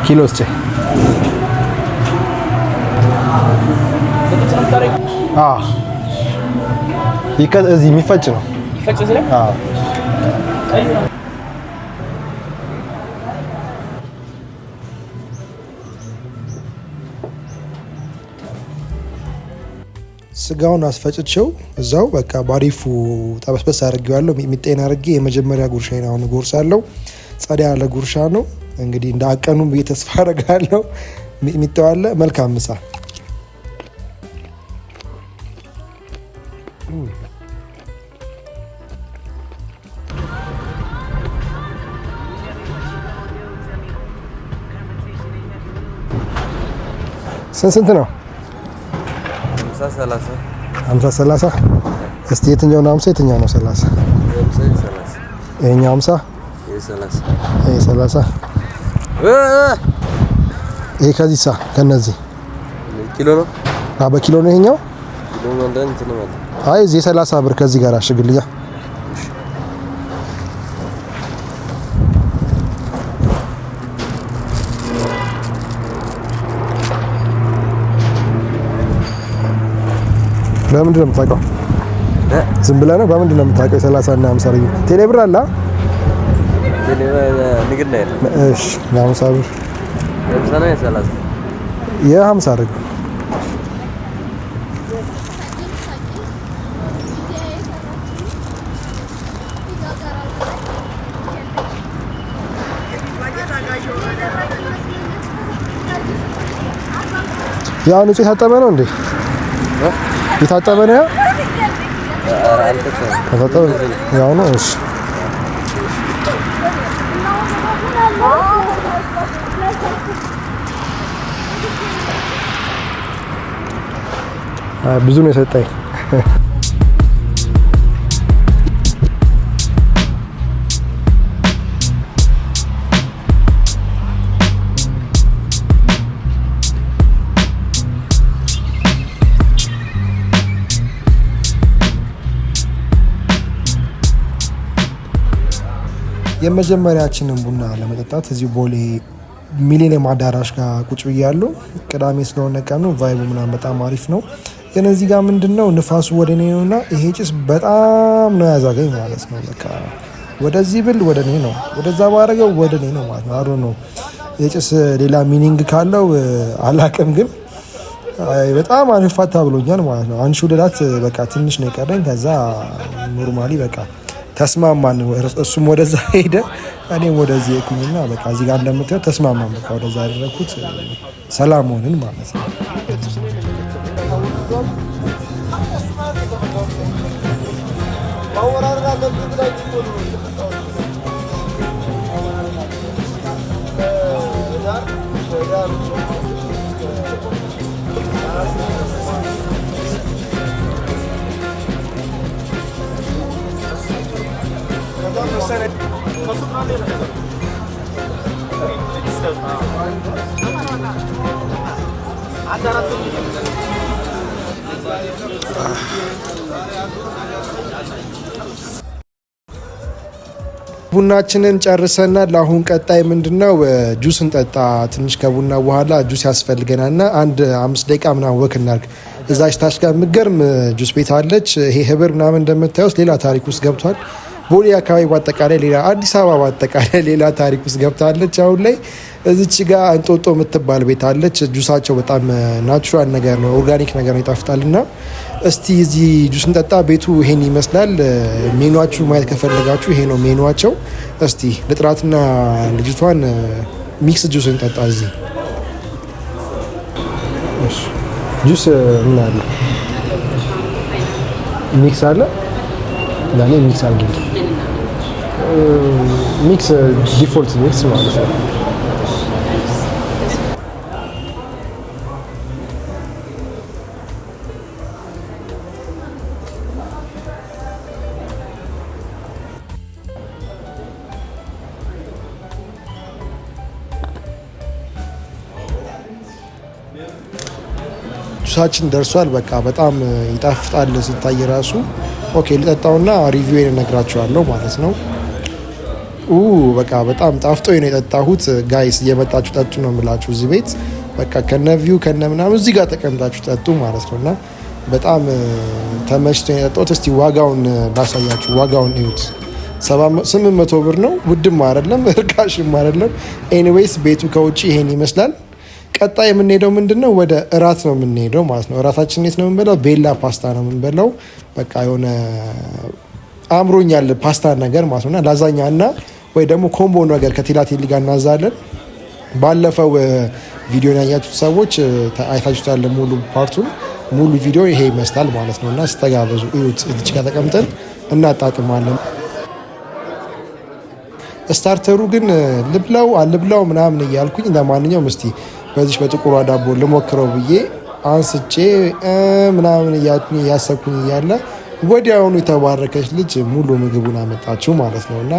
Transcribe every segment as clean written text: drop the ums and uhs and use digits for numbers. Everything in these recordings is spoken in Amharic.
ኪሎ እስቲ እዚህ የሚፈጭ ነው። ስጋውን አስፈጭቼው እዛው በቃ ባሪፉ ጠበስበስ አድርጌዋለሁ። ሚጤን አድርጌ የመጀመሪያ ጉርሻዬን አሁን ጎርሳለሁ። ጸዳ ያለ ጉርሻ ነው እንግዲህ እንደ አቀኑ ብዬ ተስፋ አደርጋለሁ። ሚጤው አለ። መልካም ምሳ። ስንት ነው? 50 30 እስቲ የትኛው ነው 50 የትኛው ነው 30? ይሄኛው 50 ይሄ 30 ይሄ ከዚህ ከነዚህ ኪሎ ነው። በኪሎ ነው ይሄኛው። ኪሎ ማለት እንትን ነው። አይ እዚህ 30 ብር ከዚህ ጋር አሽግልኛ። በምንድን ነው የምታውቀው? ዝም ብለህ ነው? በምንድን ነው የምታውቀው? 30 እና 50 ልዩ ቴሌ ብር አለ? ቴሌ ንግድ ላይ ነው። እሺ ለ50 ብር የ50 አድርግ። ያው ንጹህ የታጠበ ነው እንዴ? የታጠበ ነው ያው ነው። እሺ ብዙ ነው የሰጠኝ። የመጀመሪያችንን ቡና ለመጠጣት እዚሁ ቦሌ ሚሊኒየም አዳራሽ ጋር ቁጭ ብያለሁ። ቅዳሜ ስለሆነ ቀኑ ቫይቡ ምናምን በጣም አሪፍ ነው። ግን እዚህ ጋር ምንድነው ንፋሱ ወደ እኔ ነውና ይሄ ጭስ በጣም ነው ያዛገኝ ማለት ነው። በቃ ወደዚህ ብል ወደ እኔ ነው፣ ወደዛ ባረገው ወደ እኔ ነው ማለት ነው። አሮ ነው የጭስ ሌላ ሚኒንግ ካለው አላቅም፣ ግን በጣም አልፋታ ብሎኛል ማለት ነው። አንሹ ልላት በቃ ትንሽ ነው የቀረኝ። ከዛ ኖርማሊ በቃ ተስማማን። እሱም ወደዛ ሄደ፣ እኔም ወደዚህ ሄድኩኝና በቃ እዚህ ጋር እንደምታየው ተስማማን። በቃ ወደዛ ያደረኩት ሰላም ሆንን ማለት ነው። ቡናችንን ጨርሰናል። አሁን ቀጣይ ምንድነው? ጁስ እንጠጣ። ትንሽ ከቡና በኋላ ጁስ ያስፈልገናልና አንድ 5 ደቂቃ ምናምን ወክ እናድርግ። እዛች ታች ጋር የምትገርም ጁስ ቤት አለች። ይሄ ህብር ምናምን እንደምታዩት ሌላ ታሪክ ውስጥ ገብቷል። ቦሌ አካባቢ በአጠቃላይ ሌላ፣ አዲስ አበባ በአጠቃላይ ሌላ ታሪክ ውስጥ ገብታለች። አሁን ላይ እዚች ጋር እንጦጦ የምትባል ቤት አለች። ጁሳቸው በጣም ናቹራል ነገር ነው፣ ኦርጋኒክ ነገር ነው፣ ይጣፍጣልና እስቲ እዚህ ጁስ እንጠጣ። ቤቱ ይሄን ይመስላል። ሜኗችሁ ማየት ከፈለጋችሁ ይሄ ነው ሜኗቸው። እስቲ ልጥራትና ልጅቷን ሚክስ ጁስ እንጠጣ። እዚህ ጁስ ምን አለ? ሚክስ አለ። ለኔ ሚክስ አድርጊ። ሚክስ ዲፎልት ሚክስ ማለት ነው። ጁሳችን ደርሷል። በቃ በጣም ይጣፍጣል ሲታይ ራሱ። ኦኬ ልጠጣውና ሪቪው እነግራችኋለሁ ማለት ነው። በቃ በጣም ጣፍጦኝ ነው የጠጣሁት። ጋይስ እየመጣችሁ ጠጡ ነው የምላችሁ እዚህ ቤት በቃ ከነቪው ከነምናምን እዚህ ጋር ተቀምጣችሁ ጠጡ ማለት ነው። እና በጣም ተመችቶኝ የጠጣሁት። እስቲ ዋጋውን ላሳያችሁ። ዋጋውን እዩት። 800 ብር ነው። ውድም አይደለም እርካሽም አይደለም። ኤኒዌይስ ቤቱ ከውጭ ይሄን ይመስላል። ቀጣይ የምንሄደው ምንድነው ወደ እራት ነው የምንሄደው ማለት ነው። እራታችን የት ነው የምንበላው? ቤላ ፓስታ ነው የምንበላው። በቃ የሆነ አምሮኛል ፓስታ ነገር ማለት ነውና ላዛኛ እና ወይ ደግሞ ኮምቦ ነገር ከቲላቴሊ ጋር እናዛለን። ባለፈው ቪዲዮ ያያችሁት ሰዎች አይታችሁታል። ሙሉ ፓርቱን ሙሉ ቪዲዮ ይሄ ይመስላል ማለት ነውና ስተጋበዙ እዩት። እዚህ ጋር ተቀምጠን እናጣጥማለን። ስታርተሩ ግን ልብላው አልብላው ምናምን እያልኩኝ ለማንኛውም እስቲ በዚህ በጥቁሯ ዳቦ ልሞክረው ብዬ አንስቼ ምናምን እያልኩኝ እያሰብኩኝ እያለ ወዲያውኑ የተባረከች ልጅ ሙሉ ምግቡን አመጣችው ማለት ነው። እና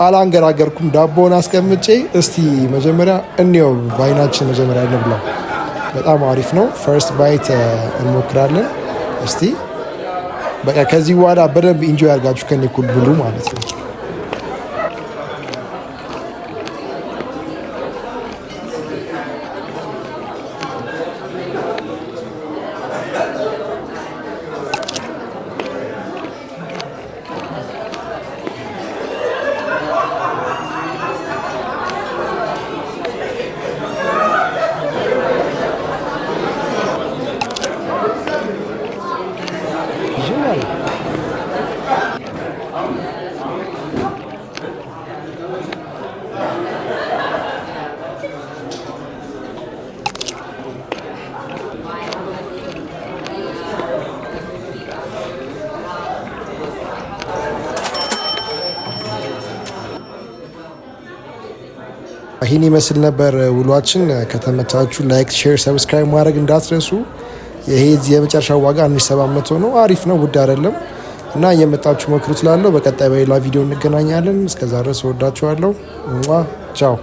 አላንገራገርኩም። ዳቦውን አስቀምጬ እስቲ መጀመሪያ እንየው፣ በአይናችን መጀመሪያ እንብላው። በጣም አሪፍ ነው። ፈርስት ባይት እንሞክራለን እስቲ። በቃ ከዚህ በኋላ በደንብ ኢንጆይ አድርጋችሁ ከኔ እኩል ብሉ ማለት ነው። ይህን ይመስል ነበር ውሏችን። ከተመቻችሁ ላይክ፣ ሼር፣ ሰብስክራይብ ማድረግ እንዳትረሱ። ይሄ የመጨረሻው ዋጋ 1700 ነው። አሪፍ ነው፣ ውድ አይደለም እና እየመጣችሁ ሞክሩት። ላለው በቀጣይ በሌላ ቪዲዮ እንገናኛለን። እስከዛ ድረስ ወዳችኋለሁ። ቻው